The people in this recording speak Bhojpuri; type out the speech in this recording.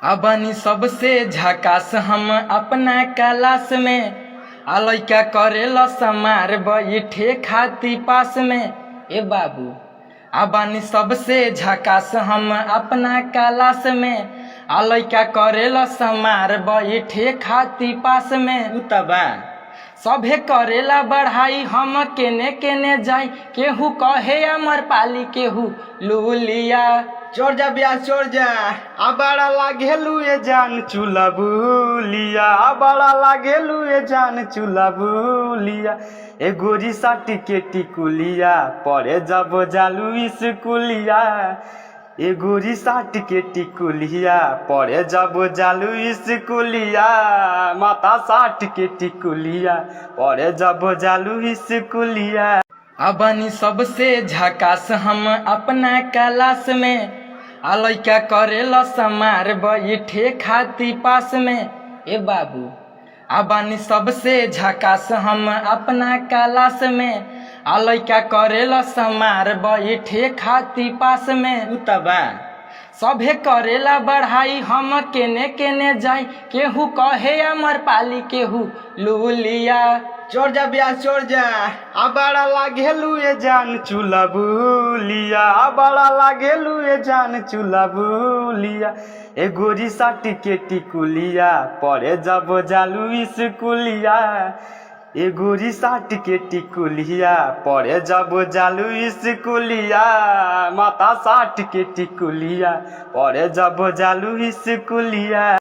अबनी सबसे झकास हम अपना क्लास में लइका करेला समार बैठे खाती पास में। ए बाबू अबनी सबसे झकास हम अपना क्लास में लइका करेला समार बैठे खाती पास में। उतबा सभे करेला बढ़ाई हम केने केने जाई, केहू कहे अमर पाली केहू लूलिया। चोर जा ब्याह चोर जा बड़ा लागेलू ये जान चूल्हा बुलिया, बड़ा लागेलू ये जान चूल्हा बुलिया। ए गोरी साटी के टिकुलिया पढ़े जब जालू स्कूलिया, ए गोरी साट के टिकुलिया पढ़े जब जालू स्कूलिया, माता साट के टिकुलिया पढ़े जब जालू स्कूलिया। अबनी सबसे झकास हम अपना क्लास में लइका करेला समार बैठे खाती पास में। ए बाबू अबनी सबसे झकास हम अपना क्लास में लइका करेला समार बैठे खाती पास में। उतबा सभे करेला बढ़ाई हम केने केने जाई, केहू कहे अमर पाली केहू लूलिया। चोर जा ब्याह चोर जा बड़ा लागेलू ये जान चूल्हा बुलिया, बड़ा लागेलू ये जान चूल्हा बुलिया। ए गोरी साटी के टिकुलिया पढ़े जब जालू स्कूलिया, ए गोरी साट के टिकुलिया पढ़े जब जालू स्कूलिया, माता साट के टिकुलिया पढ़े जब जालू स्कूलिया।